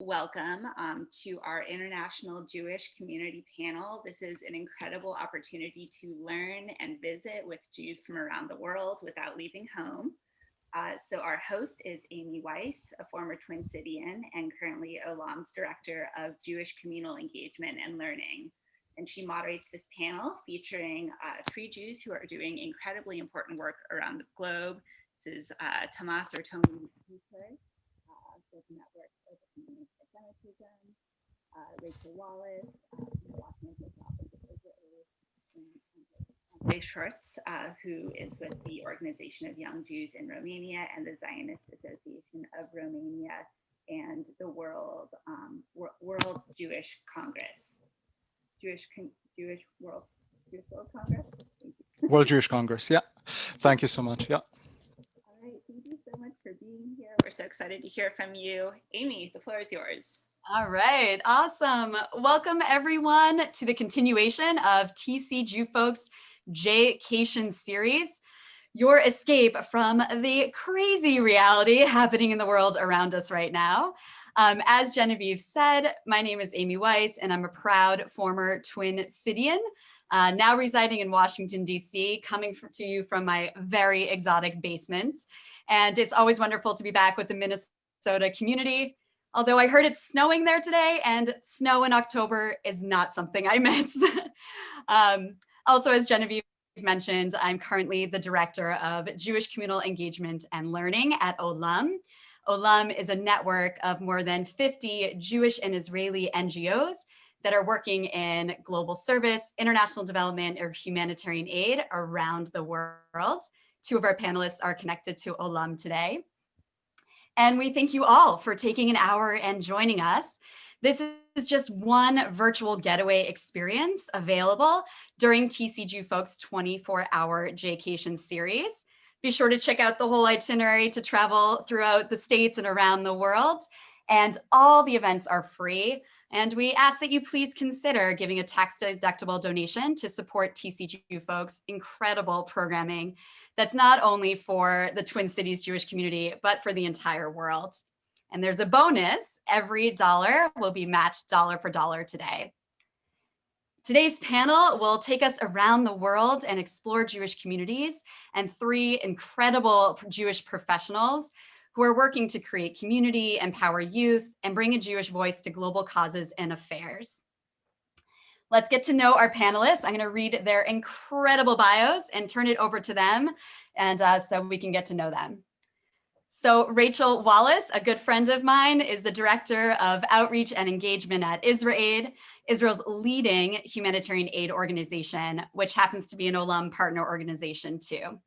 Welcome to our International Jewish Community panel. This is an incredible opportunity to learn and visit with Jews from around the world without leaving home. So our host is Amy Weiss, a former Twin Citian and currently OLAM's Director of Jewish Communal Engagement and Learning. And she moderates this panel featuring three Jews who are doing incredibly important work around the globe. This is Tamás Büchler, with the network Overcoming Antisemitism, Rachel Wallace, Los Angeles office of Israel, and Andrei Schwartz, who is with the Organization of Young Jews in Romania and the Zionist Association of Romania and the World Jewish Congress. Jewish World Congress? World Jewish Congress, yeah. Thank you so much, yeah. All right, thank you so much for being here. We're so excited to hear from you. Amy, the floor is yours. All right, awesome. Welcome everyone to the continuation of TC Jew Folks J-cation series, your escape from the crazy reality happening in the world around us right now. As Genevieve said, my name is Amy Weiss, and I'm a proud former Twin Citian, now residing in Washington, D.C., coming to you from my very exotic basement. And it's always wonderful to be back with the Minnesota community, although I heard it's snowing there today, and snow in October is not something I miss. Also, as Genevieve mentioned, I'm currently the Director of Jewish Communal Engagement and Learning at OLAM. OLAM is a network of more than 50 Jewish and Israeli NGOs that are working in global service, international development, or humanitarian aid around the world. Two of our panelists are connected to OLAM today. And we thank you all for taking an hour and joining us. This is just one virtual getaway experience available during TC Jew Folks 24-hour J-cation series. Be sure to check out the whole itinerary to travel throughout the states and around the world. And all the events are free. And we ask that you please consider giving a tax-deductible donation to support TC Jew Folks' incredible programming that's not only for the Twin Cities Jewish community, but for the entire world. And there's a bonus. Every dollar will be matched dollar for dollar today. Today's panel will take us around the world and explore Jewish communities and three incredible Jewish professionals who are working to create community, empower youth, and bring a Jewish voice to global causes and affairs. Let's get to know our panelists. I'm going to read their incredible bios and turn it over to them, and so we can get to know them. So Rachel Wallace, a good friend of mine, is the Director of Outreach and Engagement at IsraAID, Israel's leading humanitarian aid organization, which happens to be an OLAM partner organization too.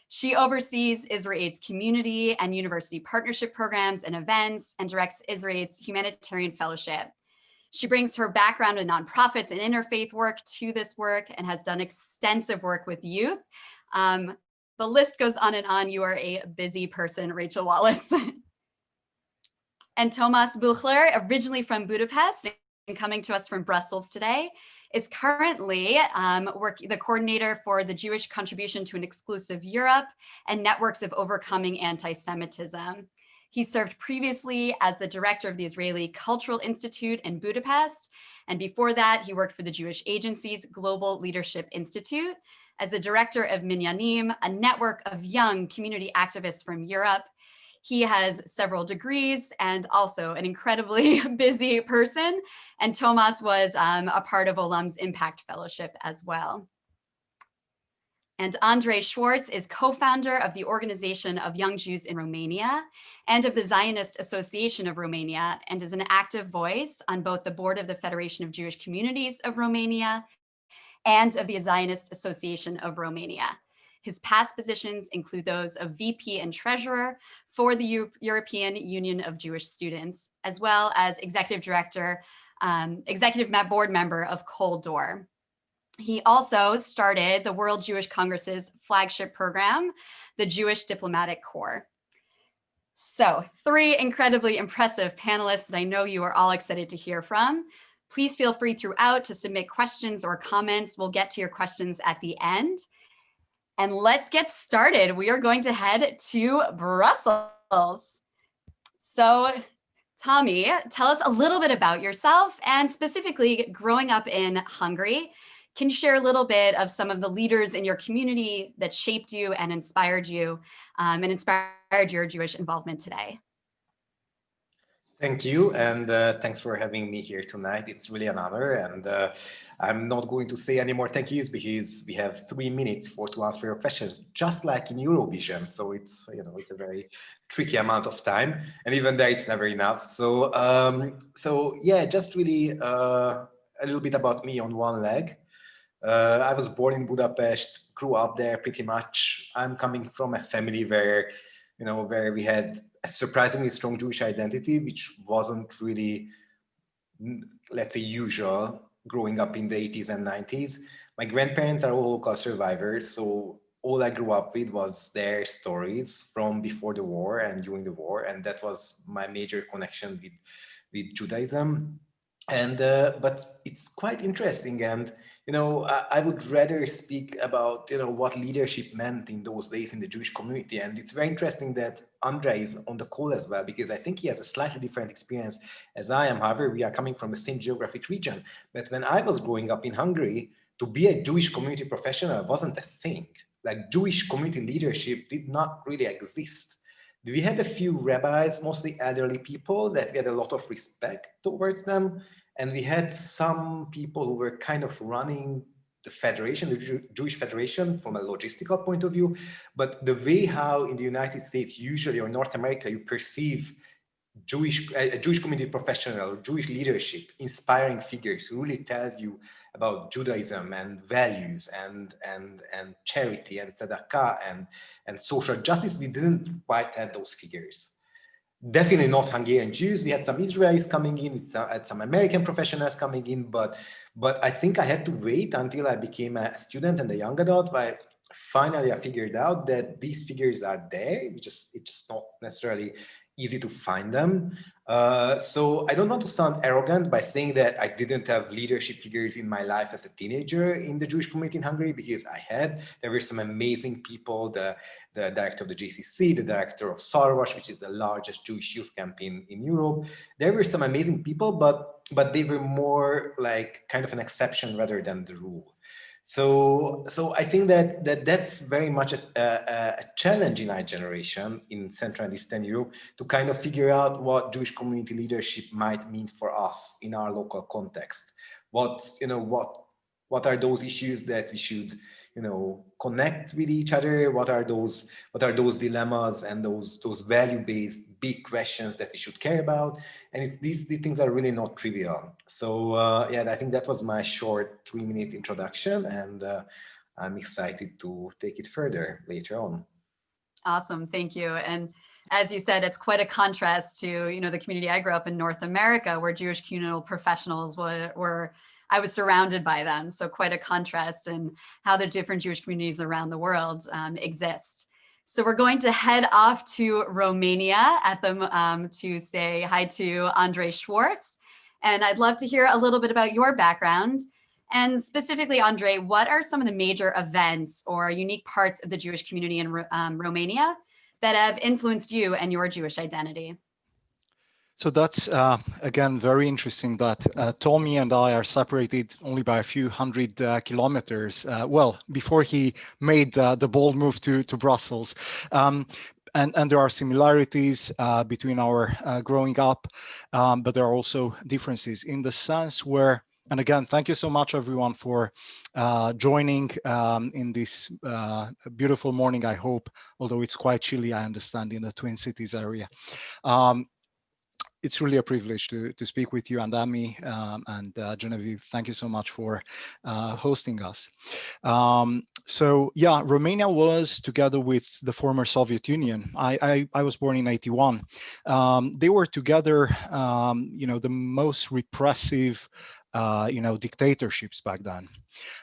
She oversees IsraAID's community and university partnership programs and events and directs IsraAID's humanitarian fellowship. She brings her background in nonprofits and interfaith work to this work and has done extensive work with youth. The list goes on and on. You are a busy person, Rachel Wallace. And Tamás Büchler, originally from Budapest and coming to us from Brussels today, is currently the coordinator for the Jewish Contribution to an Exclusive Europe and Networks of Overcoming Antisemitism. He served previously as the director of the Israeli Cultural Institute in Budapest. And before that, he worked for the Jewish Agency's Global Leadership Institute as the director of Minyanim, a network of young community activists from Europe. He has several degrees and also an incredibly busy person. And Tamás was a part of OLAM's Impact Fellowship as well. And Andrei Schwartz is co-founder of the Organization of Young Jews in Romania and of the Zionist Association of Romania, and is an active voice on both the board of the Federation of Jewish Communities of Romania and of the Zionist Association of Romania. His past positions include those of VP and Treasurer for the European Union of Jewish Students, as well as Executive Director, Executive Board Member of Cold Door. He also started the World Jewish Congress's flagship program, the Jewish Diplomatic Corps. So, three incredibly impressive panelists that I know you are all excited to hear from. Please feel free throughout to submit questions or comments. We'll get to your questions at the end. And let's get started. We are going to head to Brussels. So Tommy, tell us a little bit about yourself and specifically growing up in Hungary. Can you share a little bit of some of the leaders in your community that shaped you and inspired you and inspired your Jewish involvement today? Thank you, and thanks for having me here tonight. It's really an honor, and I'm not going to say any more thank yous because we have 3 minutes to answer your questions, just like in Eurovision. So it's it's a very tricky amount of time, and even there it's never enough. So so yeah, just really a little bit about me on one leg. I was born in Budapest, grew up there pretty much. I'm coming from a family where where we had a surprisingly strong Jewish identity, which wasn't really, let's say, usual growing up in the 80s and 90s. My grandparents are all Holocaust survivors, so all I grew up with was their stories from before the war and during the war, and that was my major connection with Judaism. And but it's quite interesting, and I would rather speak about what leadership meant in those days in the Jewish community. And it's very interesting that Andrei is on the call as well, because I think he has a slightly different experience as I am. However, we are coming from the same geographic region. But when I was growing up in Hungary, to be a Jewish community professional wasn't a thing. Like, Jewish community leadership did not really exist. We had a few rabbis, mostly elderly people, that we had a lot of respect towards them. And we had some people who were kind of running the federation, the Jewish Federation, from a logistical point of view. But the way how in the United States, usually, or North America, you perceive a Jewish community professional, Jewish leadership, inspiring figures who really tells you about Judaism and values and charity and tzedakah and social justice, we didn't quite have those figures. Definitely not Hungarian Jews. We had some Israelis coming in, we had some American professionals coming in, but I think I had to wait until I became a student and a young adult, but finally I figured out that these figures are there. It's just not necessarily easy to find them. So I don't want to sound arrogant by saying that I didn't have leadership figures in my life as a teenager in the Jewish community in Hungary, because I had. There were some amazing people, the director of the JCC, the director of Szarvas, which is the largest Jewish youth camp in Europe. There were some amazing people, but they were more like kind of an exception rather than the rule. So I think that's very much a challenge in our generation in Central and Eastern Europe, to kind of figure out what Jewish community leadership might mean for us in our local context. What are those issues that we should connect with each other? What are those dilemmas and those value-based big questions that we should care about? And these things are really not trivial. So yeah, I think that was my short 3-minute introduction, and I'm excited to take it further later on. Awesome, thank you. And as you said, it's quite a contrast to the community I grew up in, North America, where Jewish communal professionals were I was surrounded by them. So quite a contrast in how the different Jewish communities around the world exist. So we're going to head off to Romania to say hi to Andrei Schwartz. And I'd love to hear a little bit about your background. And specifically, Andrei, what are some of the major events or unique parts of the Jewish community in Romania that have influenced you and your Jewish identity? So that's, again, very interesting that Tommy and I are separated only by a few hundred kilometers, well, before he made the bold move to Brussels. And there are similarities between our growing up, but there are also differences in the sense where, and again, thank you so much, everyone, for joining in this beautiful morning, I hope, although it's quite chilly, I understand, in the Twin Cities area. It's really a privilege to speak with you and Ami and Genevieve. Thank you so much for hosting us. So yeah, Romania was together with the former Soviet Union. I was born in '81. They were together, the most repressive dictatorships back then.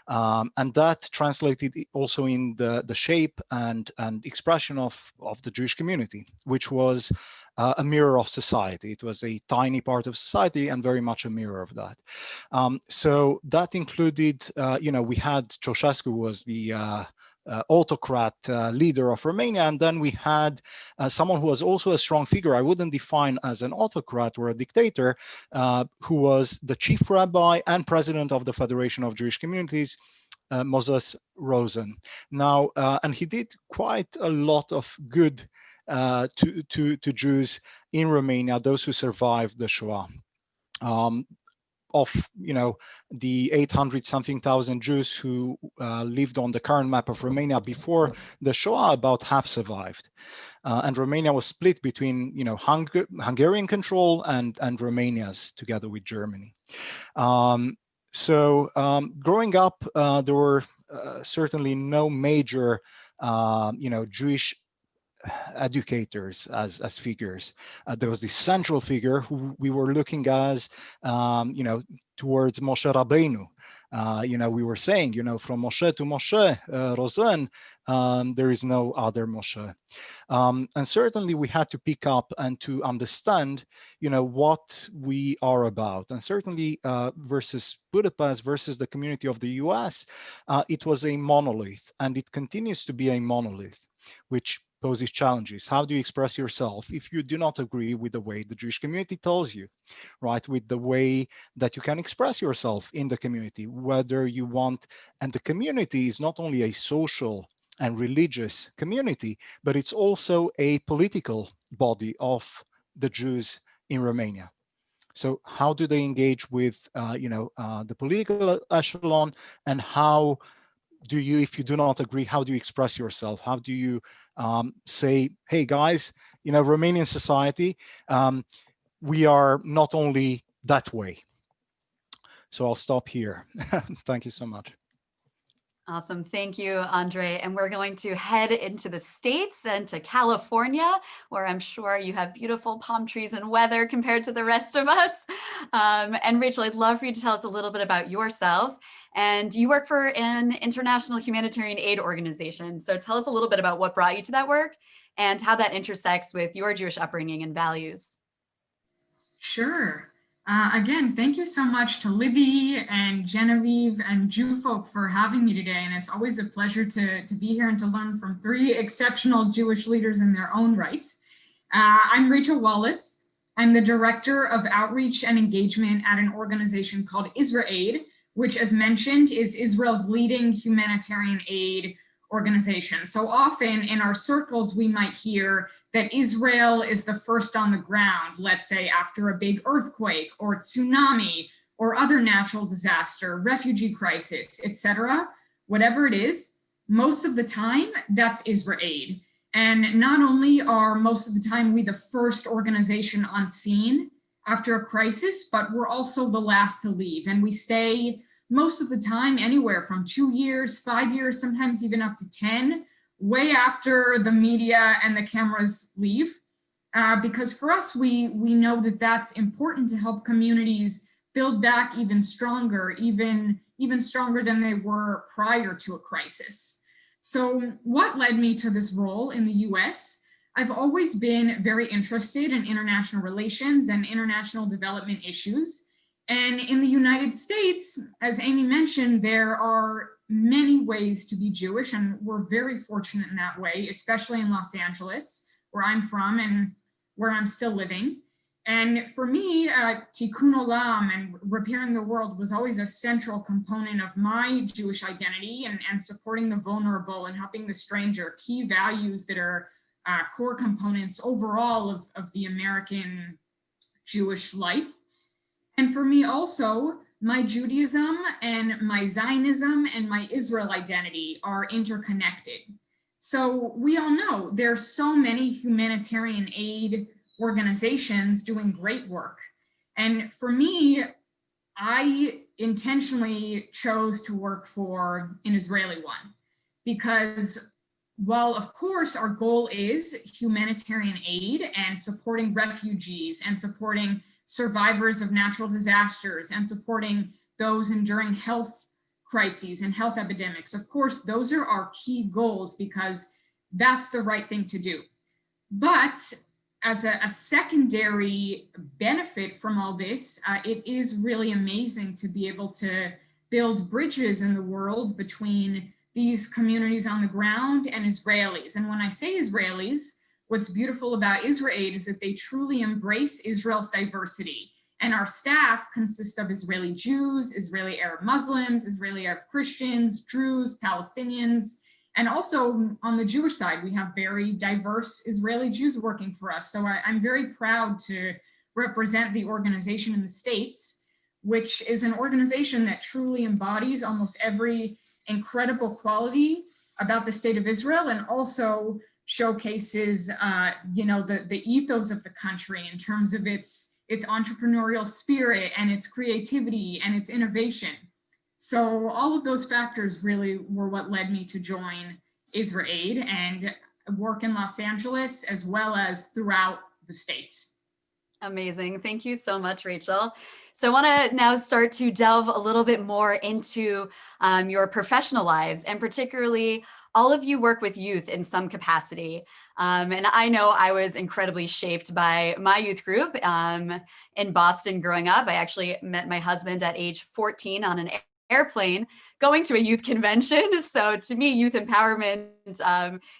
And that translated also in the shape and expression of the Jewish community, which was a mirror of society. It was a tiny part of society and very much a mirror of that. So that included, we had Ceausescu was the autocrat leader of Romania. And then we had someone who was also a strong figure, I wouldn't define as an autocrat or a dictator, who was the chief rabbi and president of the Federation of Jewish Communities, Moses Rosen. Now, and he did quite a lot of good to Jews in Romania, those who survived the Shoah. Of the 800-something thousand Jews who lived on the current map of Romania before the Shoah, about half survived, and Romania was split between Hungarian control and Romania's together with Germany. Growing up, there were certainly no major Jewish educators as figures. There was this central figure who we were looking as, towards Moshe Rabbeinu. We were saying, from Moshe to Moshe, Rosen, there is no other Moshe. And certainly we had to pick up and to understand, what we are about. And certainly versus Budapest, versus the community of the US, it was a monolith, and it continues to be a monolith, which poses challenges. How do you express yourself if you do not agree with the way the Jewish community tells you, right? With the way that you can express yourself in the community, whether you want, and the community is not only a social and religious community, but it's also a political body of the Jews in Romania. So how do they engage with, the political echelon, and how do you, if you do not agree, how do you express yourself? How do you say, hey guys, Romanian society, we are not only that way. So I'll stop here. Thank you so much. Awesome. Thank you, Andrei. And we're going to head into the States and to California, where I'm sure you have beautiful palm trees and weather compared to the rest of us. And Rachel, I'd love for you to tell us a little bit about yourself. And you work for an international humanitarian aid organization. So tell us a little bit about what brought you to that work and how that intersects with your Jewish upbringing and values. Sure. Again, thank you so much to Libby and Genevieve and Jewfolk for having me today. And it's always a pleasure to be here and to learn from three exceptional Jewish leaders in their own right. I'm Rachel Wallace. I'm the Director of Outreach and Engagement at an organization called IsraAID, which, as mentioned, is Israel's leading humanitarian aid organization. So often in our circles, we might hear that Israel is the first on the ground, let's say after a big earthquake or tsunami or other natural disaster, refugee crisis, etc. Whatever it is, most of the time, that's IsraAID. And not only are most of the time we the first organization on scene after a crisis, but we're also the last to leave. And we stay most of the time anywhere from 2 years, 5 years, sometimes even up to 10, way after the media and the cameras leave. Because for us, we know that that's important to help communities build back even stronger, even stronger than they were prior to a crisis. So what led me to this role in the US? I've always been very interested in international relations and international development issues. And in the United States, as Amy mentioned, there are many ways to be Jewish, and we're very fortunate in that way, especially in Los Angeles, where I'm from and where I'm still living. And for me, Tikkun Olam and repairing the world was always a central component of my Jewish identity, and supporting the vulnerable and helping the stranger, key values that are core components overall of the American Jewish life. And for me also, my Judaism and my Zionism and my Israel identity are interconnected. So we all know there's so many humanitarian aid organizations doing great work. And for me, I intentionally chose to work for an Israeli one, because while of course our goal is humanitarian aid and supporting refugees and supporting survivors of natural disasters and supporting those enduring health crises and health epidemics. Of course, those are our key goals because that's the right thing to do. But as a secondary benefit from all this, it is really amazing to be able to build bridges in the world between these communities on the ground and Israelis. And when I say Israelis, what's beautiful about IsraAID is that they truly embrace Israel's diversity. And our staff consists of Israeli Jews, Israeli Arab Muslims, Israeli Arab Christians, Druze, Palestinians, and also on the Jewish side, we have very diverse Israeli Jews working for us. So I'm very proud to represent the organization in the States, which is an organization that truly embodies almost every incredible quality about the state of Israel, and also showcases, the ethos of the country in terms of its entrepreneurial spirit and its creativity and its innovation. So all of those factors really were what led me to join IsraAID and work in Los Angeles as well as throughout the States. Amazing. Thank you so much, Rachel. So I want to now start to delve a little bit more into your professional lives, and particularly all of you work with youth in some capacity. And I know I was incredibly shaped by my youth group in Boston growing up. I actually met my husband at age 14 on an airplane going to a youth convention. So to me, youth empowerment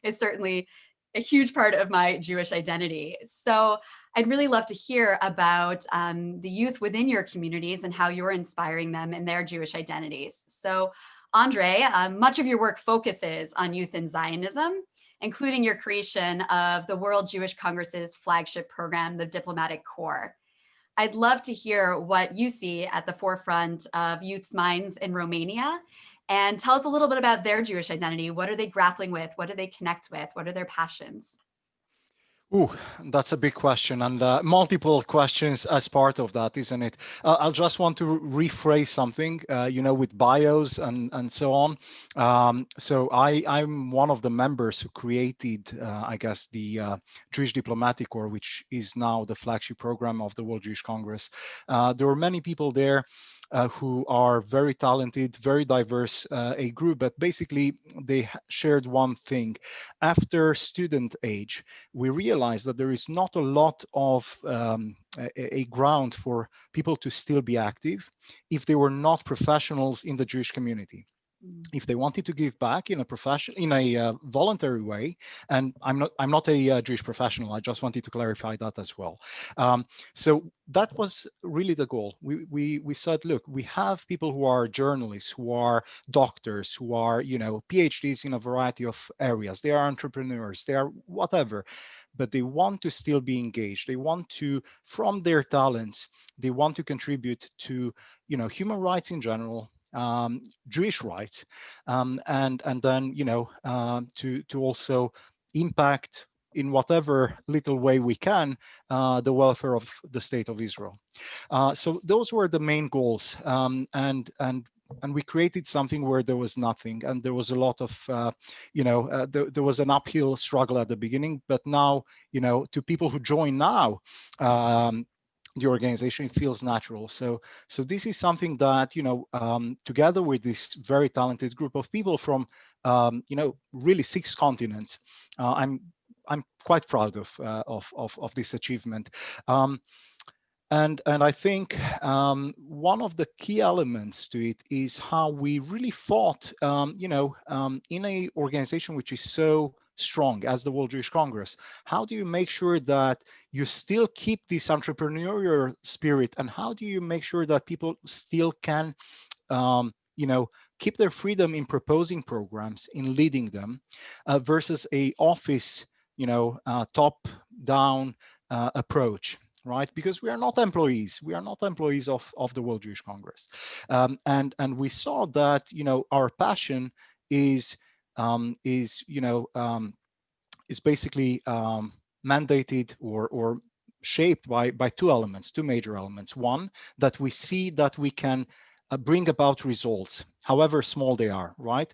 is certainly a huge part of my Jewish identity. So I'd really love to hear about the youth within your communities and how you're inspiring them in their Jewish identities. So Andrei, much of your work focuses on youth in Zionism, including your creation of the World Jewish Congress's flagship program, the Diplomatic Corps. I'd love to hear what you see at the forefront of youth's minds in Romania, and tell us a little bit about their Jewish identity. What are they grappling with? What do they connect with? What are their passions? Ooh, that's a big question, and multiple questions as part of that, isn't it? I'll just want to rephrase something, with bios and so on. So I'm one of the members who created, the Jewish Diplomatic Corps, which is now the flagship program of the World Jewish Congress. There were many people there who are very talented, very diverse, a group, but basically they shared one thing. After student age, we realized that there is not a lot of a ground for people to still be active if they were not professionals in the Jewish community. If they wanted to give back in a voluntary way, and I'm not a Jewish professional, I just wanted to clarify that as well. So that was really the goal. We said, look, we have people who are journalists, who are doctors, who are PhDs in a variety of areas. They are entrepreneurs, they are whatever, but they want to still be engaged. They want to, from their talents, they want to contribute to human rights in general. Jewish rights, and then to also impact in whatever little way we can the welfare of the state of Israel. So those were the main goals, and we created something where there was nothing, and there was a lot of there was an uphill struggle at the beginning, but now to people who join now. The organization, it feels natural. So this is something that together with this very talented group of people from really 6 continents, I'm quite proud of this achievement. And I think one of the key elements to it is how we really fought, in an organization which is so strong as the World Jewish Congress. How do you make sure that you still keep this entrepreneurial spirit, and how do you make sure that people still can keep their freedom in proposing programs, in leading them, versus a office top-down approach, right? Because we are not employees. We are not employees of the World Jewish Congress, and we saw that our passion is basically mandated or shaped by 2 major elements. One, that we see that we can bring about results, however small they are, right?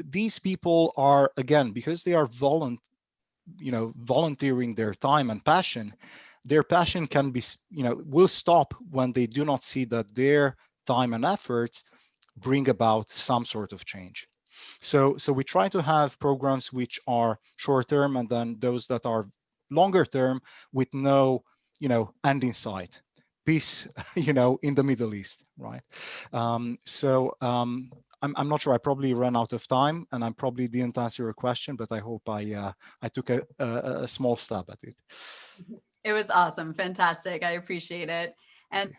These people are, again, because they are volunteering their time and passion, their passion can be, will stop when they do not see that their time and efforts bring about some sort of change. So we try to have programs which are short-term, and then those that are longer term with no, end in sight. Peace, in the Middle East, right? I'm not sure. I probably ran out of time, and I probably didn't answer your question, but I hope I took a small stab at it. It was awesome, fantastic. I appreciate it. And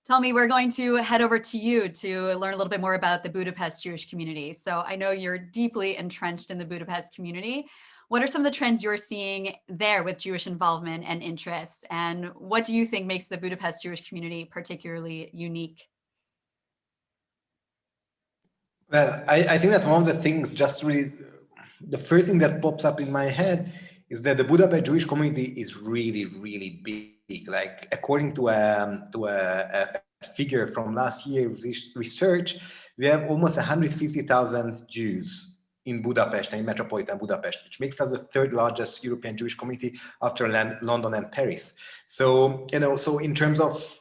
Tommy, we're going to head over to you to learn a little bit more about the Budapest Jewish community. So I know you're deeply entrenched in the Budapest community. What are some of the trends you're seeing there with Jewish involvement and interests? And what do you think makes the Budapest Jewish community particularly unique? Well, I think that one of the things, just really, the first thing that pops up in my head is that the Budapest Jewish community is really, really big. Like, according to a figure from last year's research, we have almost 150,000 Jews in Budapest, in metropolitan Budapest, which makes us the third largest European Jewish community after London and Paris. So, you know, so in terms of,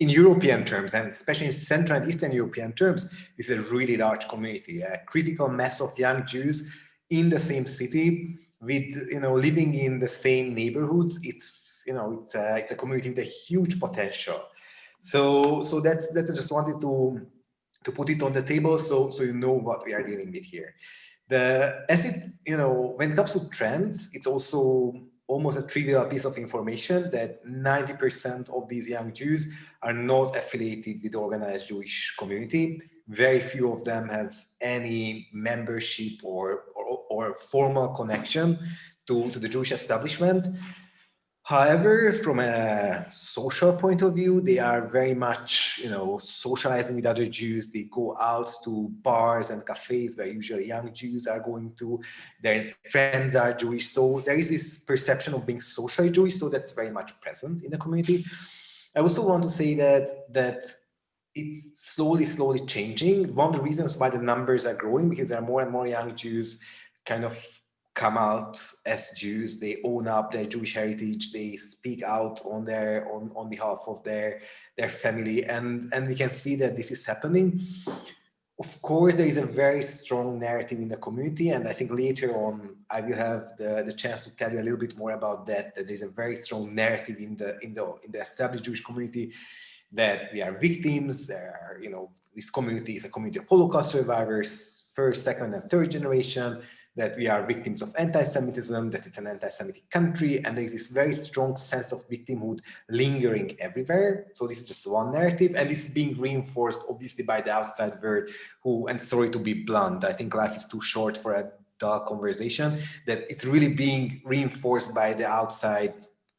in European terms, and especially in Central and Eastern European terms, this is a really large community, a critical mass of young Jews in the same city with, you know, living in the same neighborhoods. It's, you know, it's a community with a huge potential. So that's I just wanted to put it on the table so you know what we are dealing with here. You know, when it comes to trends, it's also almost a trivial piece of information that 90% of these young Jews are not affiliated with the organized Jewish community. Very few of them have any membership or formal connection to the Jewish establishment. However, from a social point of view, they are very much, you know, socializing with other Jews. They go out to bars and cafes where usually young Jews are going to. Their friends are Jewish. So there is this perception of being socially Jewish. So that's very much present in the community. I also want to say that it's slowly changing. One of the reasons why the numbers are growing, because there are more and more young Jews kind of come out as Jews. They own up their Jewish heritage. They speak out on behalf of their family, and we can see that this is happening. Of course, there is a very strong narrative in the community, and I think later on I will have the chance to tell you a little bit more about that. That there's a very strong narrative in the established Jewish community that we are victims. You know, this community is a community of Holocaust survivors, first, second, and third generation. That we are victims of anti-Semitism, that it's an anti-Semitic country, and there is this very strong sense of victimhood lingering everywhere. So this is just one narrative, and this is being reinforced obviously by the outside world who, and sorry to be blunt, I think life is too short for a dull conversation, that it's really being reinforced by the outside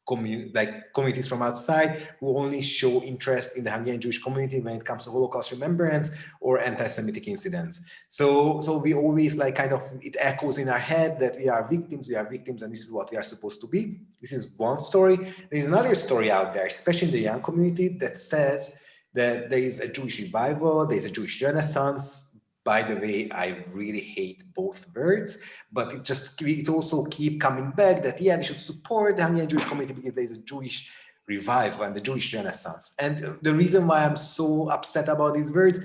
communities from outside who only show interest in the Hungarian Jewish community when it comes to Holocaust remembrance or anti-Semitic incidents. So we always it echoes in our head that we are victims, and this is what we are supposed to be. This is one story. There is another story out there, especially in the young community, that says that there is a Jewish revival, there is a Jewish Renaissance. By the way, I really hate both words, but it also keep coming back that, yeah, we should support the Hungarian Jewish community because there is a Jewish revival and the Jewish Renaissance. And the reason why I'm so upset about these words,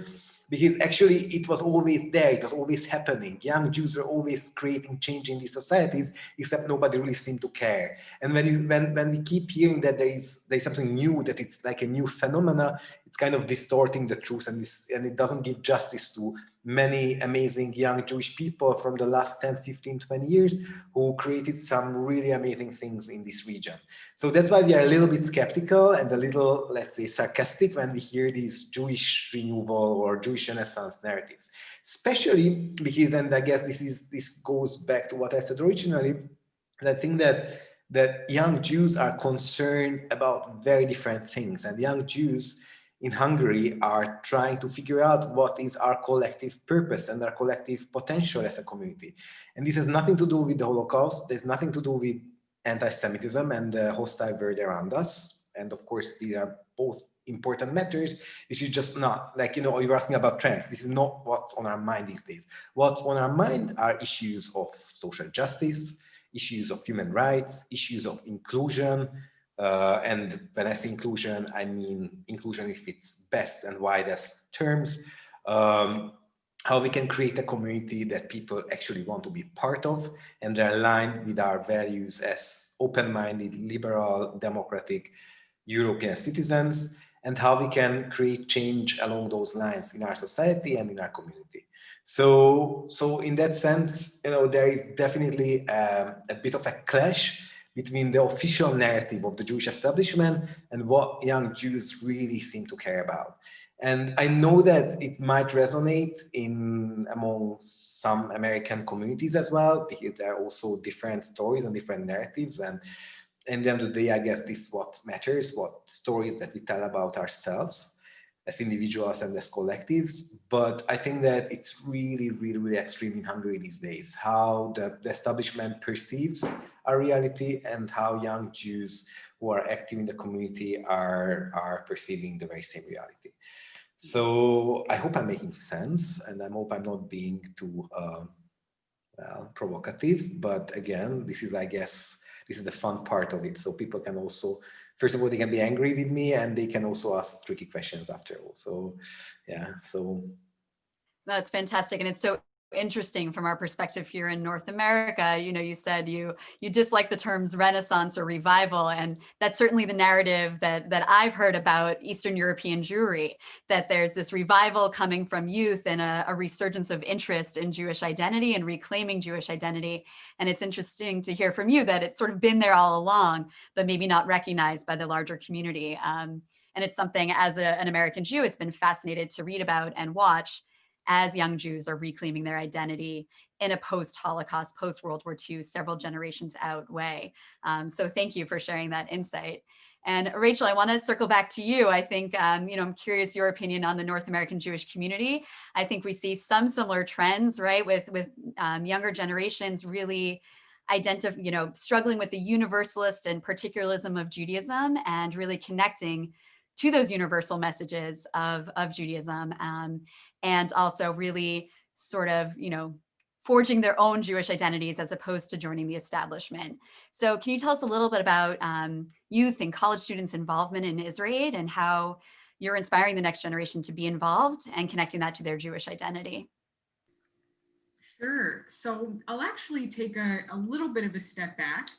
because actually it was always there, it was always happening. Young Jews were always creating change in these societies, except nobody really seemed to care. And when we keep hearing that there's something new, that it's like a new phenomena, it's kind of distorting the truth, and it doesn't give justice to many amazing young Jewish people from the last 10, 15, 20 years who created some really amazing things in this region. So that's why we are a little bit skeptical and a little, let's say, sarcastic when we hear these Jewish renewal or Jewish Renaissance narratives, especially because, and I guess this goes back to what I said originally, and I think that young Jews are concerned about very different things, and young Jews in Hungary are trying to figure out what is our collective purpose and our collective potential as a community. And this has nothing to do with the Holocaust. There's nothing to do with anti-Semitism and the hostile world around us. And of course, these are both important matters. This is just not, like, you know, you're asking about trends. This is not what's on our mind these days. What's on our mind are issues of social justice, issues of human rights, issues of inclusion. And when I say inclusion, I mean inclusion if its best and widest terms. How we can create a community that people actually want to be part of, and they're aligned with our values as open-minded, liberal, democratic European citizens. and how we can create change along those lines in our society and in our community. So in that sense, there is definitely a bit of a clash between the official narrative of the Jewish establishment and what young Jews really seem to care about. And I know that it might resonate among some American communities as well, because there are also different stories and different narratives. And at the end of the day, I guess this is what matters, what stories that we tell about ourselves as individuals and as collectives. But I think that it's really, really, really extreme in Hungary these days, how the establishment perceives our reality and how young Jews who are active in the community are perceiving the very same reality. So I hope I'm making sense, and I hope I'm not being too provocative. But again, this is, I guess, this is the fun part of it. So people can also, first of all, they can be angry with me, and they can also ask tricky questions after all. So yeah, so. That's fantastic. And it's so interesting from our perspective here in North America. You said you dislike the terms Renaissance or revival, and that's certainly the narrative that I've heard about Eastern European Jewry, that there's this revival coming from youth and a resurgence of interest in Jewish identity and reclaiming Jewish identity. And it's interesting to hear from you that it's sort of been there all along, but maybe not recognized by the larger community. And it's something, as an American Jew, it's been fascinating to read about and watch as young Jews are reclaiming their identity in a post-Holocaust, post-World War II, several generations out way. So thank you for sharing that insight. And Rachel, I want to circle back to you. I think, I'm curious your opinion on the North American Jewish community. I think we see some similar trends, right, with younger generations really struggling with the universalist and particularism of Judaism and really connecting to those universal messages of Judaism, and also really sort of, forging their own Jewish identities as opposed to joining the establishment. So can you tell us a little bit about youth and college students' involvement in IsraAID and how you're inspiring the next generation to be involved and connecting that to their Jewish identity? Sure. So I'll actually take a little bit of a step back.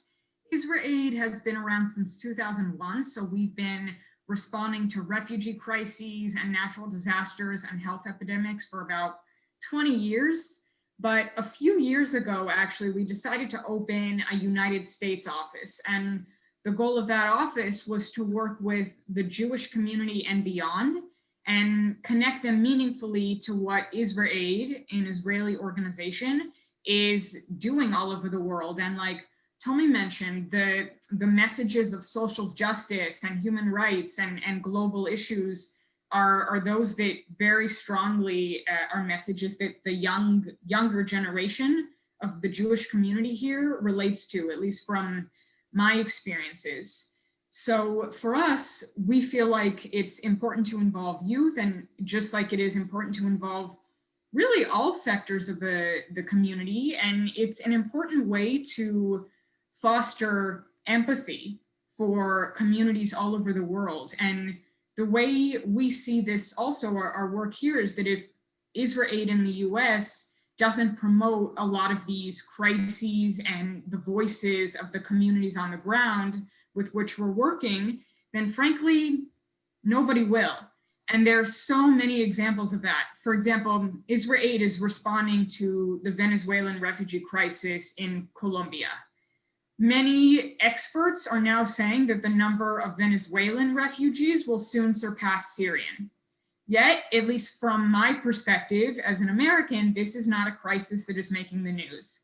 IsraAID has been around since 2001, so we've been responding to refugee crises and natural disasters and health epidemics for about 20 years. But a few years ago, actually, we decided to open a United States office. And the goal of that office was to work with the Jewish community and beyond and connect them meaningfully to what IsraAID, an Israeli organization, is doing all over the world. And like Tommy mentioned, the messages of social justice and human rights and global issues are those that very strongly are messages that the younger generation of the Jewish community here relates to, at least from my experiences. So for us, we feel like it's important to involve youth, and just like it is important to involve really all sectors of the community. And it's an important way to foster empathy for communities all over the world. And the way we see this also, our work here, is that if IsraAID in the US doesn't promote a lot of these crises and the voices of the communities on the ground with which we're working, then frankly, nobody will. And there are so many examples of that. For example, IsraAID is responding to the Venezuelan refugee crisis in Colombia. Many experts are now saying that the number of Venezuelan refugees will soon surpass Syrian. Yet, at least from my perspective as an American, this is not a crisis that is making the news.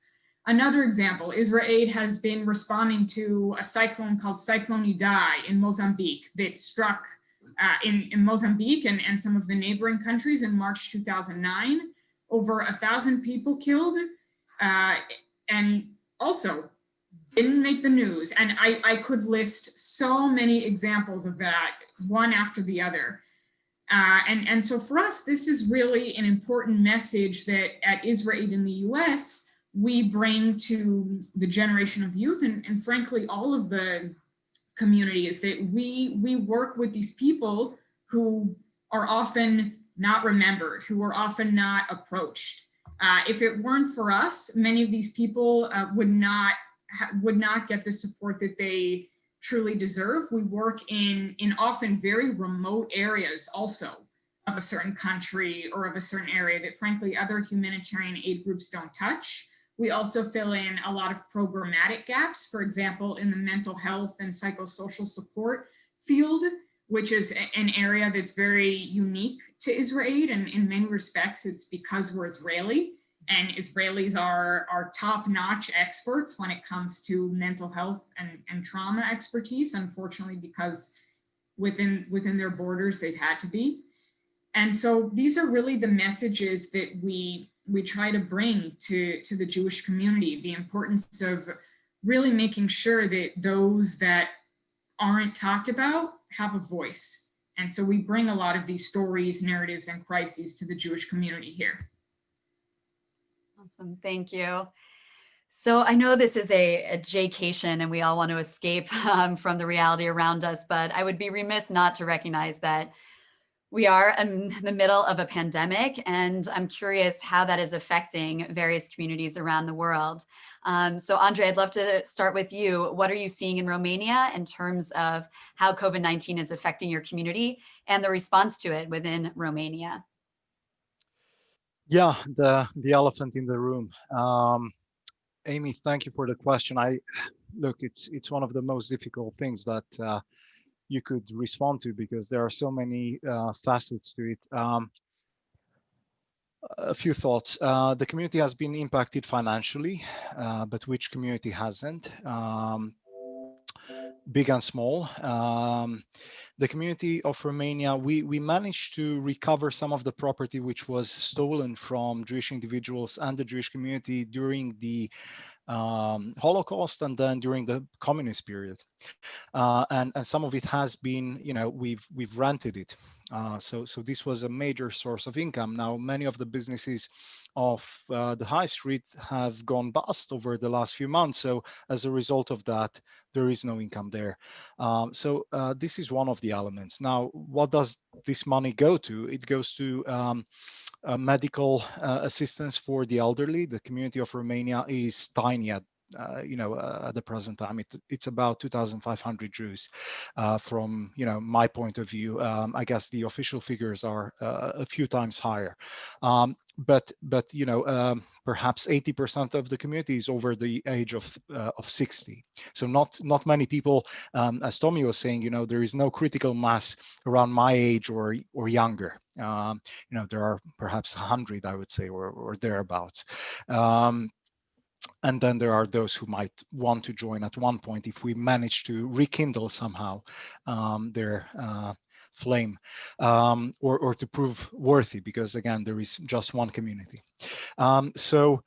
Another example, IsraAID has been responding to a cyclone called Cyclone Idai in Mozambique that struck in Mozambique and some of the neighboring countries in March 2009. Over 1,000 people killed, and also didn't make the news. And I could list so many examples of that, one after the other. And so for us, this is really an important message that at IsraAID in the US, we bring to the generation of youth and frankly, all of the community, is that we work with these people who are often not remembered, who are often not approached. If it weren't for us, many of these people would not get the support that they truly deserve. We work in often very remote areas also of a certain country or of a certain area that frankly other humanitarian aid groups don't touch. We also fill in a lot of programmatic gaps, for example, in the mental health and psychosocial support field, which is an area that's very unique to IsraAID, and in many respects, it's because we're Israeli, and Israelis are top-notch experts when it comes to mental health and trauma expertise, unfortunately, because within their borders, they've had to be. And so these are really the messages that we try to bring to the Jewish community, the importance of really making sure that those that aren't talked about have a voice. And so we bring a lot of these stories, narratives, and crises to the Jewish community here. Awesome, thank you. So I know this is a J-cation and we all want to escape from the reality around us, but I would be remiss not to recognize that we are in the middle of a pandemic, and I'm curious how that is affecting various communities around the world. So Andrei, I'd love to start with you. What are you seeing in Romania in terms of how COVID-19 is affecting your community and the response to it within Romania? Yeah, the elephant in the room. Amy, thank you for the question. Look, it's one of the most difficult things that you could respond to, because there are so many facets to it. A few thoughts. The community has been impacted financially, but which community hasn't? Big and small. The community of Romania, we managed to recover some of the property which was stolen from Jewish individuals and the Jewish community during the Holocaust and then during the communist period. And some of it has been, we've rented it. So this was a major source of income. Now, many of the businesses of the high street have gone bust over the last few months. So as a result of that, there is no income there. So this is one of the elements. Now, what does this money go to? It goes to medical assistance for the elderly. The community of Romania is tiny at the present time. It's about 2,500 Jews. From my point of view, I guess the official figures are a few times higher. But perhaps 80% of the community is over the age of 60. So not many people, as Tommy was saying, there is no critical mass around my age or younger. There are perhaps 100, I would say, or thereabouts. And then there are those who might want to join at one point if we manage to rekindle somehow their flame, or to prove worthy, because again, there is just one community. So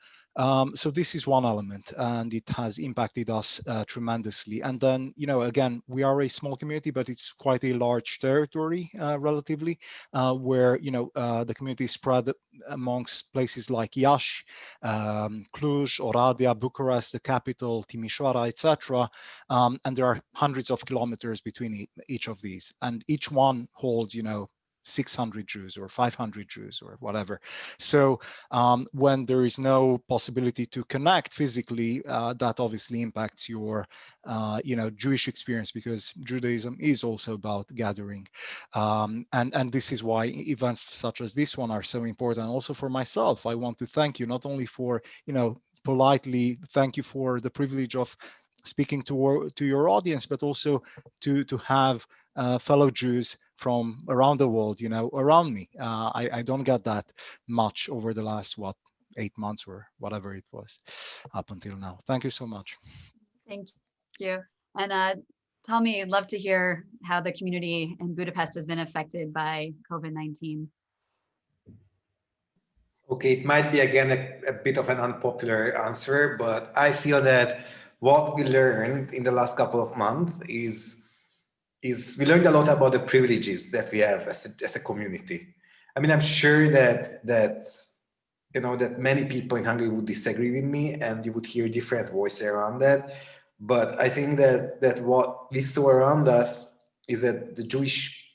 this is one element, and it has impacted us tremendously. And then, again, we are a small community, but it's quite a large territory relatively, where, the community is spread amongst places like Iași, Cluj, Oradea, Bucharest, the capital, Timișoara, etc. And there are hundreds of kilometers between each of these, and each one holds, 600 Jews or 500 Jews or whatever. So when there is no possibility to connect physically, that obviously impacts your, Jewish experience, because Judaism is also about gathering. And this is why events such as this one are so important. Also for myself, I want to thank you, not only for, politely thank you for the privilege of speaking to your audience, but also to have fellow Jews from around the world, around me. I don't get that much over the last, 8 months or whatever it was up until now. Thank you so much. Thank you. And Tommy, I'd love to hear how the community in Budapest has been affected by COVID-19. Okay, it might be again a bit of an unpopular answer, but I feel that what we learned in the last couple of months is we learned a lot about the privileges that we have as a community. I mean, I'm sure that many people in Hungary would disagree with me, and you would hear different voices around that. But I think that what we saw around us is that the Jewish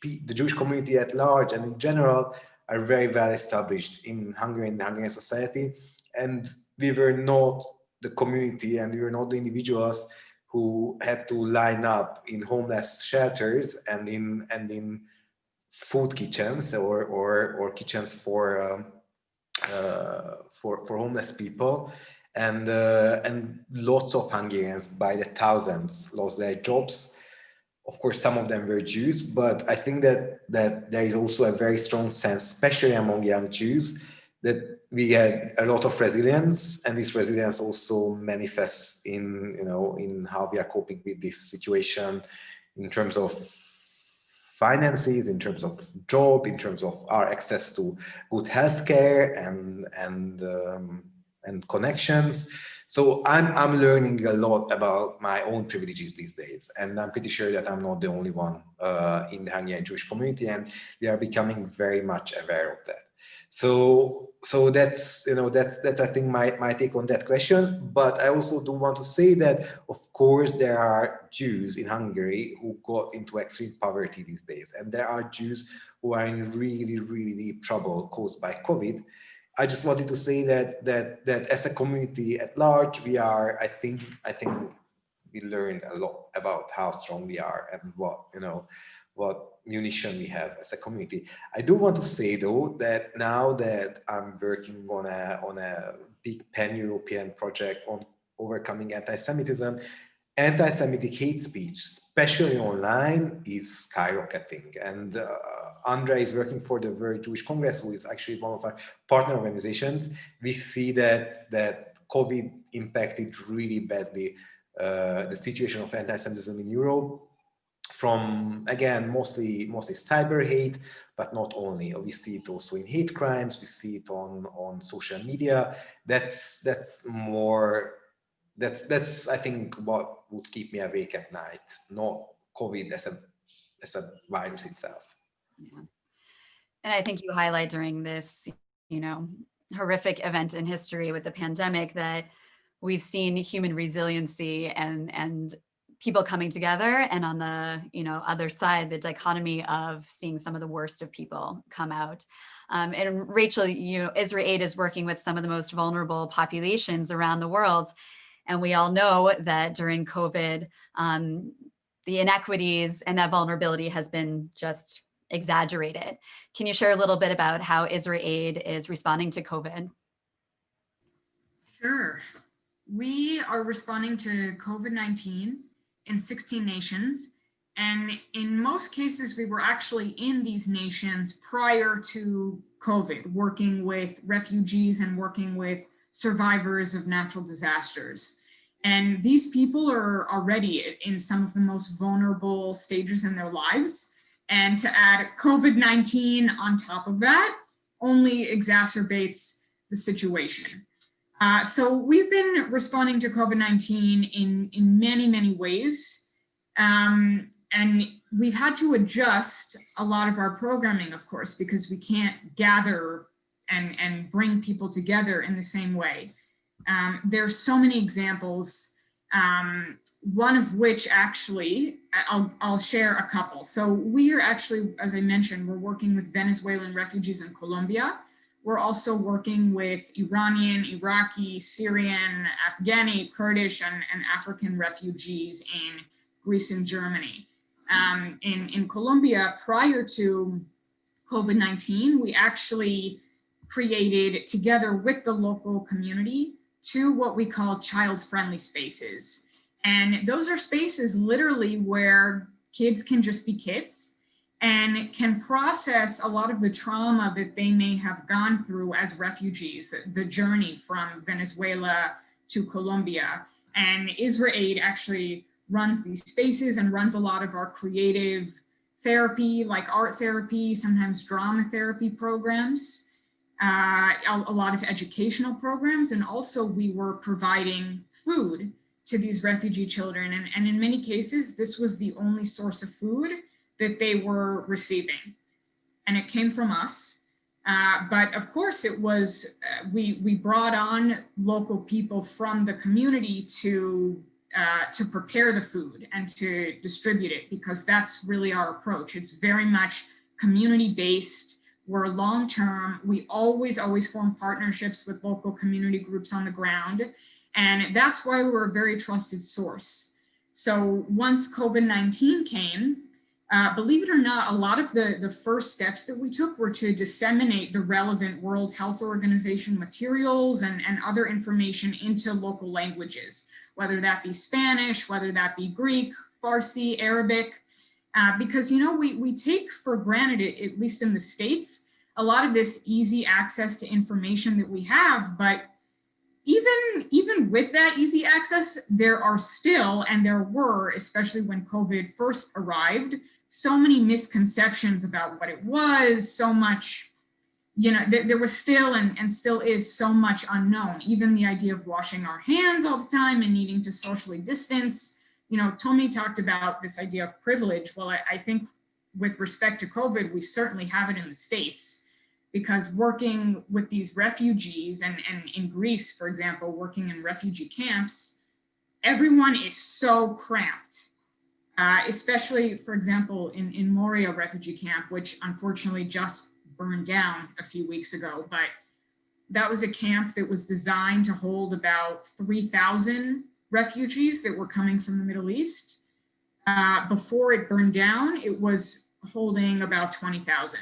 community at large and in general are very well established in Hungary and the Hungarian society, and we were not the community, and we were not the individuals who had to line up in homeless shelters and in food kitchens or kitchens for homeless people, and lots of Hungarians by the thousands lost their jobs. Of course, some of them were Jews, but I think that there is also a very strong sense, especially among young Jews, that we had a lot of resilience, and this resilience also manifests in, you know, in how we are coping with this situation in terms of finances, in terms of job, in terms of our access to good healthcare and connections. So I'm learning a lot about my own privileges these days, and I'm pretty sure that I'm not the only one in the Hungarian Jewish community, and we are becoming very much aware of that. So that's, you know, that's I think my take on that question. But I also do want to say that, of course, there are Jews in Hungary who got into extreme poverty these days, and there are Jews who are in really, really deep trouble caused by COVID. I just wanted to say that as a community at large, we are, I think we learned a lot about how strong we are and what munition we have as a community. I do want to say though that now that I'm working on a big pan-European project on overcoming anti-Semitism, anti-Semitic hate speech, especially online, is skyrocketing. And Andrei is working for the World Jewish Congress, who is actually one of our partner organizations. We see that COVID impacted really badly the situation of anti-Semitism in Europe, from, again, mostly cyber hate, but not only. We see it also in hate crimes. We see it on social media. That's I think what would keep me awake at night, not COVID as a virus itself. Yeah. And I think you highlight during this, you know, horrific event in history with the pandemic that we've seen human resiliency and people coming together, and on the, you know, other side, the dichotomy of seeing some of the worst of people come out. And Rachel, you know, IsraAID is working with some of the most vulnerable populations around the world. And we all know that during COVID, the inequities and that vulnerability has been just exaggerated. Can you share a little bit about how IsraAID is responding to COVID? Sure. We are responding to COVID-19 in 16 nations. And in most cases, we were actually in these nations prior to COVID, working with refugees and working with survivors of natural disasters. And these people are already in some of the most vulnerable stages in their lives. And to add COVID-19 on top of that only exacerbates the situation. So we've been responding to COVID-19 in many, many ways. And we've had to adjust a lot of our programming, of course, because we can't gather and bring people together in the same way. There's so many examples, one of which actually, I'll share a couple. So we are actually, as I mentioned, we're working with Venezuelan refugees in Colombia. We're also working with Iranian, Iraqi, Syrian, Afghani, Kurdish, and African refugees in Greece and Germany. In Colombia, prior to COVID-19, we actually created, together with the local community, 2 what we call child-friendly spaces. And those are spaces literally where kids can just be kids and can process a lot of the trauma that they may have gone through as refugees, the journey from Venezuela to Colombia. And IsraAID actually runs these spaces and runs a lot of our creative therapy, like art therapy, sometimes drama therapy programs, a lot of educational programs. And also we were providing food to these refugee children. And in many cases, this was the only source of food that they were receiving. And it came from us. But of course it was, we brought on local people from the community to prepare the food and to distribute it, because that's really our approach. It's very much community-based. We're long-term. We always form partnerships with local community groups on the ground. And that's why we're a very trusted source. So once COVID-19 came, believe it or not, a lot of the first steps that we took were to disseminate the relevant World Health Organization materials and other information into local languages, whether that be Spanish, whether that be Greek, Farsi, Arabic, because, you know, we take for granted, at least in the States, a lot of this easy access to information that we have, but even with that easy access, there are still, and there were, especially when COVID first arrived, so many misconceptions about what it was, so much, you know, there was still and still is so much unknown. Even the idea of washing our hands all the time and needing to socially distance. You know, Tommy talked about this idea of privilege. Well, I think with respect to COVID, we certainly have it in the States, because working with these refugees and in Greece, for example, working in refugee camps, everyone is so cramped. Especially, for example, in Moria refugee camp, which unfortunately just burned down a few weeks ago, but that was a camp that was designed to hold about 3,000 refugees that were coming from the Middle East. Before it burned down, it was holding about 20,000.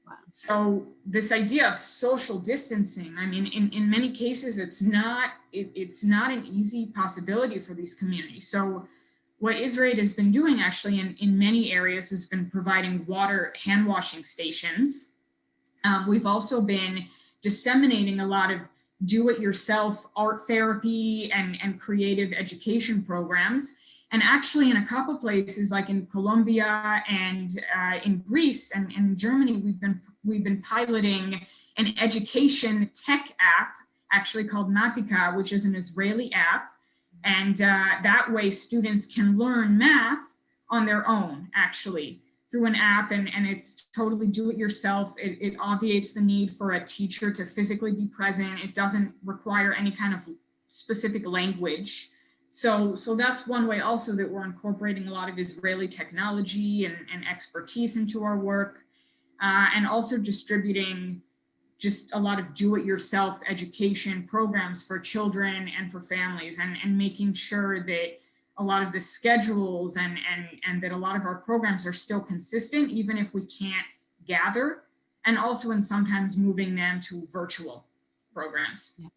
Wow. So this idea of social distancing, I mean, in many cases, it's not an easy possibility for these communities. So what IsraAID has been doing actually in many areas has been providing water hand washing stations. We've also been disseminating a lot of do-it-yourself art therapy and creative education programs. And actually in a couple places, like in Colombia and in Greece and in Germany, we've been piloting an education tech app, actually called Matika, which is an Israeli app. And that way students can learn math on their own, actually, through an app, and it's totally do-it-yourself. It obviates the need for a teacher to physically be present. It doesn't require any kind of specific language. So that's one way also that we're incorporating a lot of Israeli technology and expertise into our work, and also distributing just a lot of do-it-yourself education programs for children and for families, and making sure that a lot of the schedules and that a lot of our programs are still consistent, even if we can't gather, and also in sometimes moving them to virtual programs. Yeah.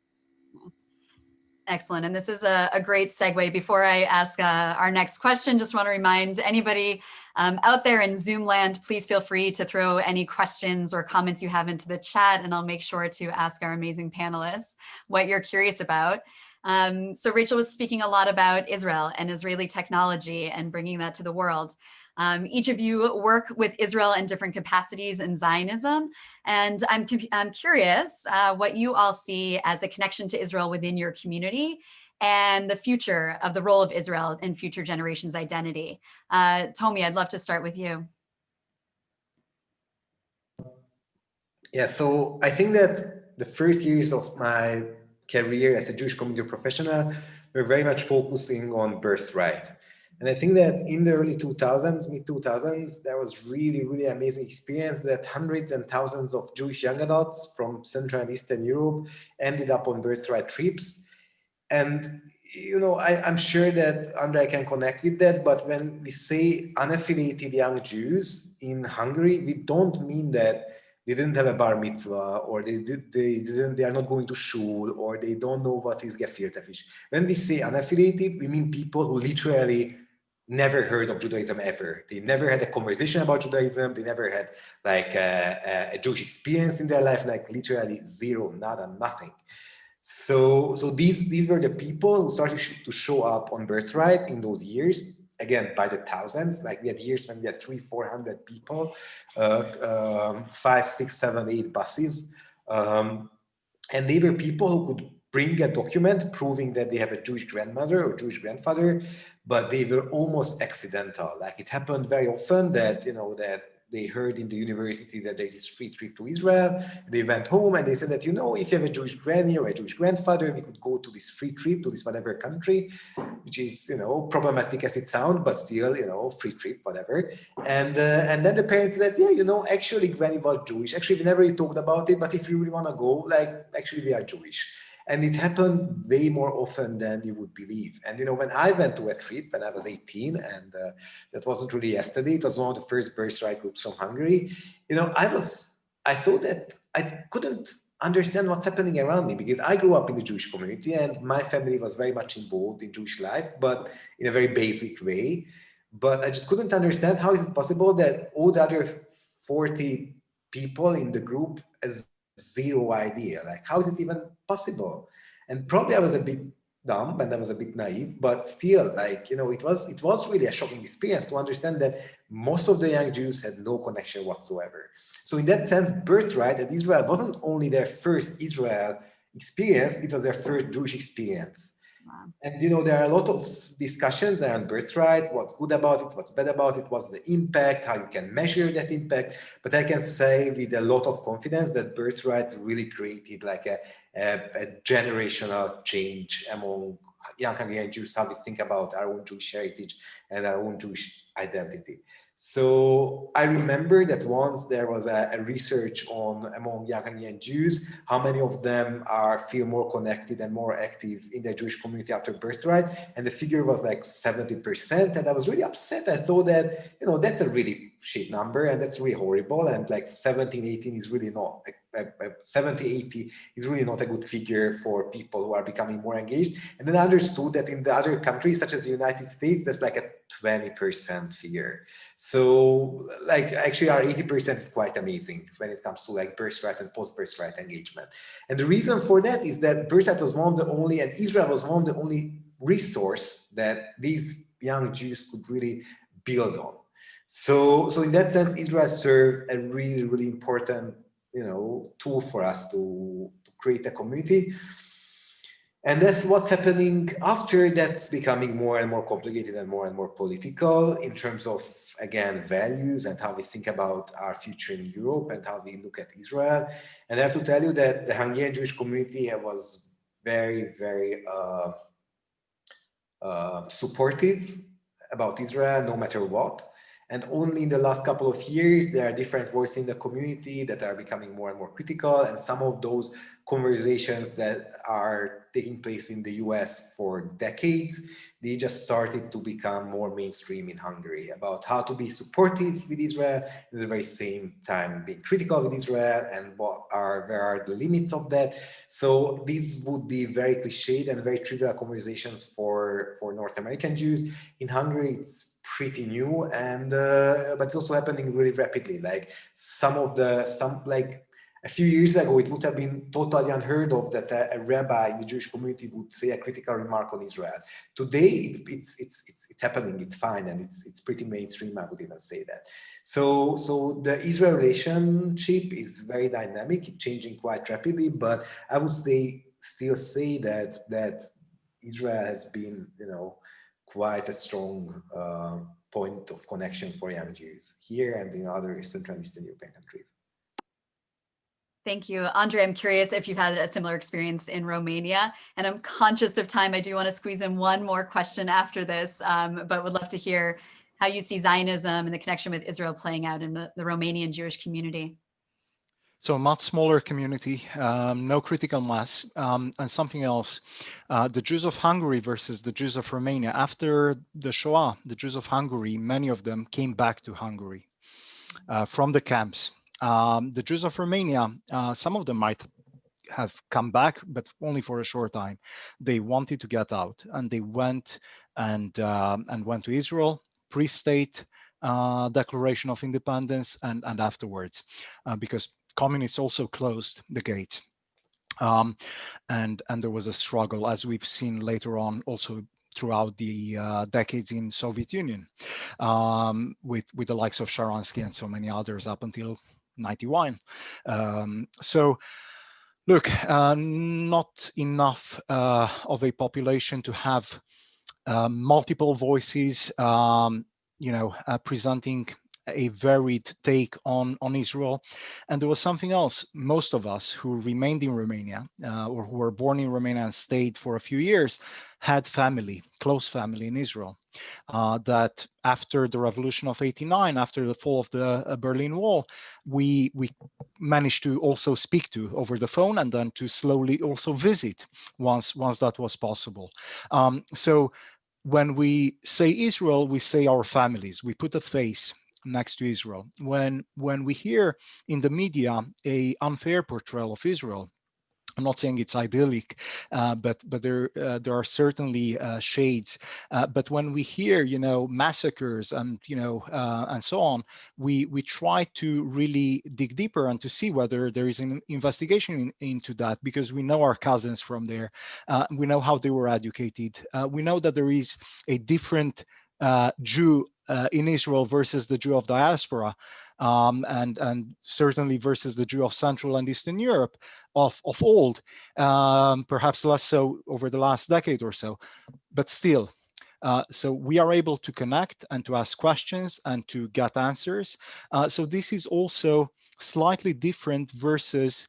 Excellent. And this is a great segue. Before I ask our next question, just want to remind anybody out there in Zoom land, please feel free to throw any questions or comments you have into the chat, and I'll make sure to ask our amazing panelists what you're curious about. So Rachel was speaking a lot about Israel and Israeli technology and bringing that to the world. Each of you work with Israel in different capacities in Zionism, and I'm curious what you all see as a connection to Israel within your community and the future of the role of Israel in future generations' identity. Tommy, I'd love to start with you. Yeah, so I think that the first years of my career as a Jewish community professional were very much focusing on birthright. And I think that in the early 2000s, mid-2000s, there was really, really amazing experience that hundreds and thousands of Jewish young adults from Central and Eastern Europe ended up on birthright trips. And, you know, I'm sure that Andrei can connect with that, but when we say unaffiliated young Jews in Hungary, we don't mean that they didn't have a bar mitzvah, or they are not going to shul, or they don't know what is gefilte fish. When we say unaffiliated, we mean people who literally never heard of Judaism ever. They never had a conversation about Judaism. They never had like a Jewish experience in their life, like literally zero, nada, nothing. So these were the people who started to show up on birthright in those years. Again, by the thousands. Like we had years when we had 300-400 people, 5, 6, 7, 8 buses. And they were people who could bring a document proving that they have a Jewish grandmother or Jewish grandfather, but they were almost accidental. Like it happened very often that, you know, that they heard in the university that there's this free trip to Israel. They went home and they said that, you know, if you have a Jewish granny or a Jewish grandfather, we could go to this free trip to this whatever country, which is, you know, problematic as it sounds, but still, you know, free trip, whatever. And then the parents said, yeah, you know, actually granny was Jewish. Actually, we never really talked about it, but if you really want to go, like, actually we are Jewish. And it happened way more often than you would believe. And, when I went to a trip when I was 18, and that wasn't really yesterday, it was one of the first birthright groups from Hungary, I thought that I couldn't understand what's happening around me, because I grew up in the Jewish community and my family was very much involved in Jewish life, but in a very basic way. But I just couldn't understand how is it possible that all the other 40 people in the group has zero idea. Like, how is it even possible? And probably I was a bit dumb and I was a bit naive, but still, like, it was really a shocking experience to understand that most of the young Jews had no connection whatsoever. So in that sense, birthright at Israel wasn't only their first Israel experience, it was their first Jewish experience. Wow. And there are a lot of discussions around birthright, what's good about it, what's bad about it, what's the impact, how you can measure that impact. But I can say with a lot of confidence that birthright really created like a generational change among young Hungarian Jews, how we think about our own Jewish heritage and our own Jewish identity. So I remember that once there was a research among young Hungarian Jews, how many of them feel more connected and more active in their Jewish community after birthright, and the figure was like 70%, and I was really upset. I thought that, that's a really shit number, and that's really horrible, and like 17, 18 is really not, 70, 80 is really not a good figure for people who are becoming more engaged. And then I understood that in the other countries, such as the United States, that's like a 20% figure. So like actually our 80% is quite amazing when it comes to like birthright and post-birthright engagement. And the reason for that is that birthright was one of the only, and Israel was one of the only resource that these young Jews could really build on. So in that sense, Israel served a really, really important tool for us to create a community. And that's what's happening after. That's becoming more and more complicated and more political in terms of, again, values and how we think about our future in Europe and how we look at Israel. And I have to tell you that the Hungarian Jewish community was very, very supportive about Israel, no matter what. And only in the last couple of years, there are different voices in the community that are becoming more and more critical. And some of those conversations that are taking place in the US for decades, they just started to become more mainstream in Hungary about how to be supportive with Israel, and at the very same time being critical with Israel, and where are the limits of that. So these would be very cliched and very trivial conversations for North American Jews. In Hungary, it's pretty new, and but it's also happening really rapidly. Like a few years ago, it would have been totally unheard of that a rabbi in the Jewish community would say a critical remark on Israel. Today, it's happening. It's fine, and it's pretty mainstream. I would even say that. So the Israel relationship is very dynamic. It's changing quite rapidly, but I would still say that Israel has been, quite a strong point of connection for young Jews here and in other Central and Eastern European countries. Thank you. Andrei, I'm curious if you've had a similar experience in Romania, and I'm conscious of time. I do want to squeeze in one more question after this, but would love to hear how you see Zionism and the connection with Israel playing out in the Romanian Jewish community. So a much smaller community, no critical mass, and something else. The Jews of Hungary versus the Jews of Romania. After the Shoah, the Jews of Hungary, many of them came back to Hungary from the camps. The Jews of Romania, some of them might have come back, but only for a short time. They wanted to get out, and they went and went to Israel, pre-state declaration of independence, and afterwards, because communists also closed the gate, and there was a struggle, as we've seen later on, also throughout the decades in Soviet Union, with the likes of Sharansky and so many others up until 91. So look, not enough of a population to have multiple voices, presenting a varied take on Israel. And there was something else. Most of us who remained in Romania or who were born in Romania and stayed for a few years had family, close family in Israel. That after the revolution of '89, after the fall of the Berlin Wall, we managed to also speak to over the phone, and then to slowly also visit once that was possible. So when we say Israel, we say our families. We put a face next to Israel. When we hear in the media a unfair portrayal of Israel, I'm not saying it's idyllic, but there are certainly shades. But when we hear, massacres and and so on, we try to really dig deeper and to see whether there is an investigation into that, because we know our cousins from there. We know how they were educated. We know that there is a different Jew in Israel versus the Jew of diaspora. And certainly versus the Jew of Central and Eastern Europe of old, perhaps less so over the last decade or so, but still. So we are able to connect and to ask questions and to get answers. So this is also slightly different versus,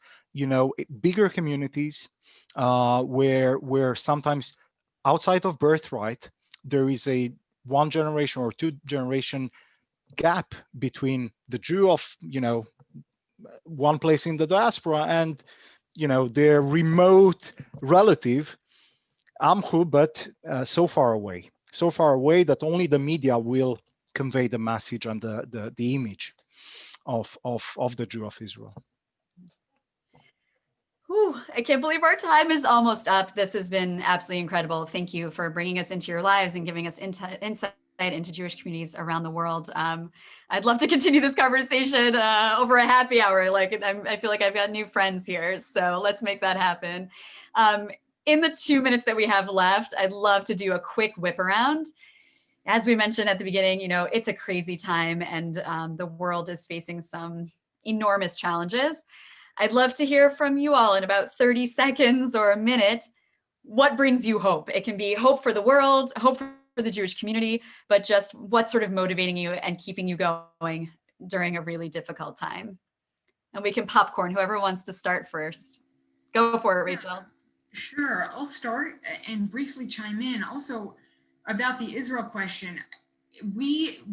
bigger communities where sometimes outside of birthright, there is a 1 generation or 2 generation gap between the Jew of one place in the diaspora and their remote relative Amchu, but so far away that only the media will convey the message and the image of the Jew of Israel. Whew, I can't believe our time is almost up. This has been absolutely incredible. Thank you for bringing us into your lives and giving us insight into Jewish communities around the world. I'd love to continue this conversation over a happy hour. I feel like I've got new friends here, so let's make that happen. In the 2 minutes that we have left, I'd love to do a quick whip around. As we mentioned at the beginning, it's a crazy time, and the world is facing some enormous challenges. I'd love to hear from you all in about 30 seconds or a minute. What brings you hope? It can be hope for the world, hope for the Jewish community, but just what's sort of motivating you and keeping you going during a really difficult time. And we can popcorn, whoever wants to start first. Go for it, Rachel. Sure, I'll start and briefly chime in. Also, about the Israel question,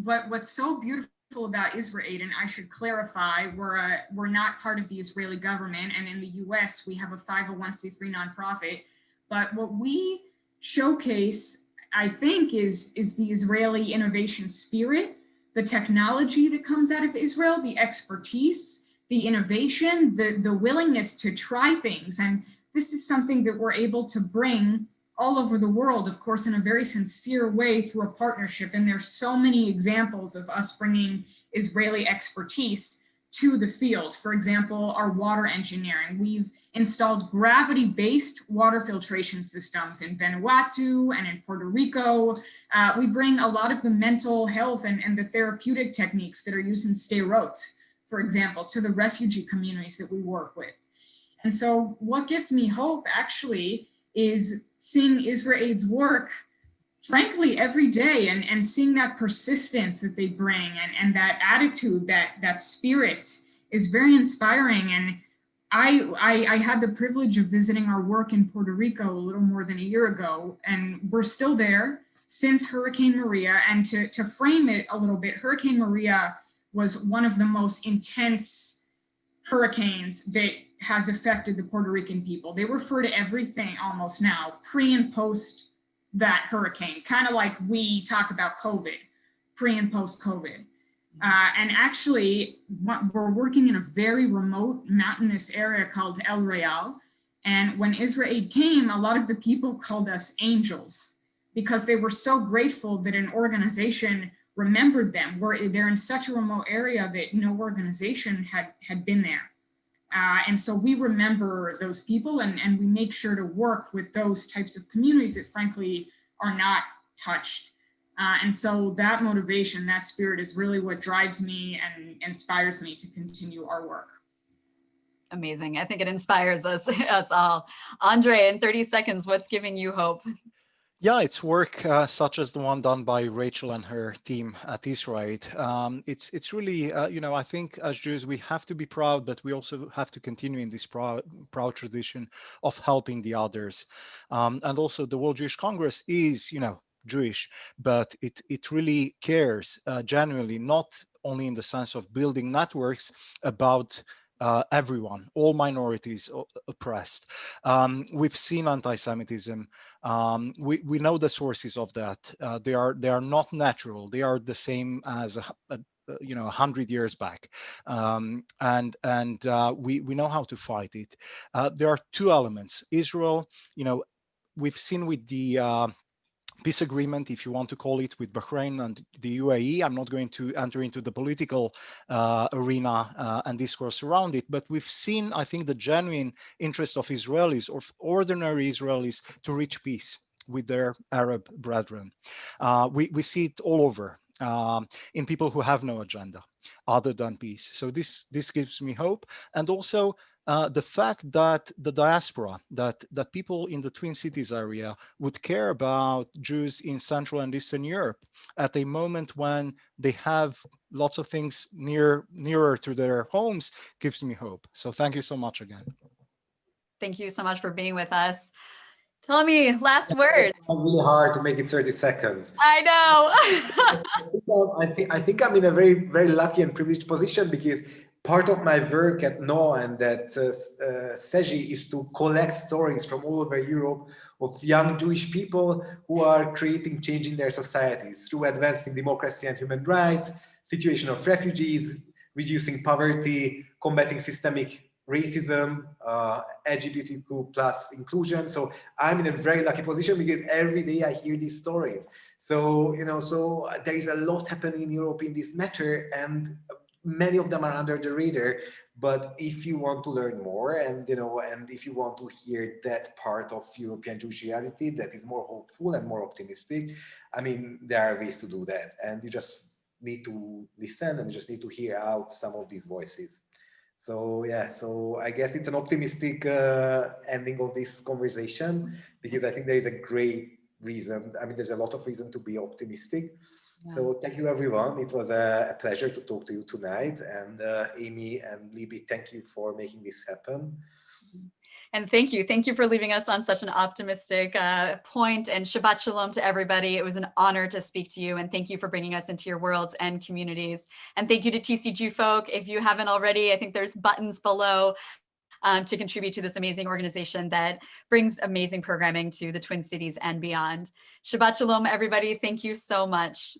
what's so beautiful about IsraAID, and I should clarify, we're not part of the Israeli government, and in the US we have a 501c3 nonprofit, but what we showcase, I think, is the Israeli innovation spirit, the technology that comes out of Israel, the expertise, the innovation, the willingness to try things. And this is something that we're able to bring all over the world, of course, in a very sincere way through a partnership. And there's so many examples of us bringing Israeli expertise to the field. For example, our water engineering. We've installed gravity-based water filtration systems in Vanuatu and in Puerto Rico. We bring a lot of the mental health and the therapeutic techniques that are used in Sderot, for example, to the refugee communities that we work with. And so what gives me hope actually is seeing IsraAID's work, frankly, every day, and seeing that persistence that they bring and that attitude, that spirit is very inspiring. And I had the privilege of visiting our work in Puerto Rico a little more than a year ago, and we're still there since Hurricane Maria. And to frame it a little bit, Hurricane Maria was one of the most intense hurricanes that has affected the Puerto Rican people. They refer to everything almost now, pre and post that hurricane, kind of like we talk about COVID, pre and post COVID. And actually, we're working in a very remote mountainous area called El Real. And when IsraAID came, a lot of the people called us angels because they were so grateful that an organization remembered them. They're in such a remote area that no organization had been there. And so we remember those people and we make sure to work with those types of communities that frankly are not touched. And so that motivation, that spirit is really what drives me and inspires me to continue our work. Amazing. I think it inspires us all. Andrei, in 30 seconds, what's giving you hope? Yeah, it's work such as the one done by Rachel and her team at IsraAID. It's really, I think as Jews, we have to be proud, but we also have to continue in this proud tradition of helping the others. And also the World Jewish Congress is, Jewish, but it really cares genuinely, not only in the sense of building networks about everyone, all minorities oppressed. We've seen anti-Semitism. We know the sources of that. They are not natural. They are the same as 100 years back, and we know how to fight it. There are two elements. Israel, we've seen with the peace agreement, if you want to call it, with Bahrain and the UAE. I'm not going to enter into the political arena and discourse around it, but we've seen, I think, the genuine interest of Israelis, of ordinary Israelis, to reach peace with their Arab brethren. We see it all over in people who have no agenda other than peace. So this gives me hope. And also the fact that the diaspora, that people in the Twin Cities area would care about Jews in Central and Eastern Europe at a moment when they have lots of things nearer to their homes, gives me hope. So thank you so much again. Thank you so much for being with us. Tommy, last words. It's really hard to make it 30 seconds. I know. I think I'm in a very, very lucky and privileged position, because part of my work at NOA and at CEJI is to collect stories from all over Europe of young Jewish people who are creating change in their societies through advancing democracy and human rights, situation of refugees, reducing poverty, combating systemic racism, LGBTQ plus inclusion. So I'm in a very lucky position, because every day I hear these stories. So, so there is a lot happening in Europe in this matter, and many of them are under the radar. But if you want to learn more, and and if you want to hear that part of European Jewish reality that is more hopeful and more optimistic, I mean, there are ways to do that, and you just need to listen, and you just need to hear out some of these voices. So yeah, so I guess it's an optimistic ending of this conversation, because I think there is a great reason. I mean, there's a lot of reason to be optimistic. Yeah. So thank you, everyone. It was a pleasure to talk to you tonight. And Amy and Libby, thank you for making this happen. And thank you for leaving us on such an optimistic point, and Shabbat Shalom to everybody. It was an honor to speak to you, and thank you for bringing us into your worlds and communities. And thank you to TCG folk. If you haven't already, I think there's buttons below to contribute to this amazing organization that brings amazing programming to the Twin Cities and beyond. Shabbat Shalom, everybody. Thank you so much.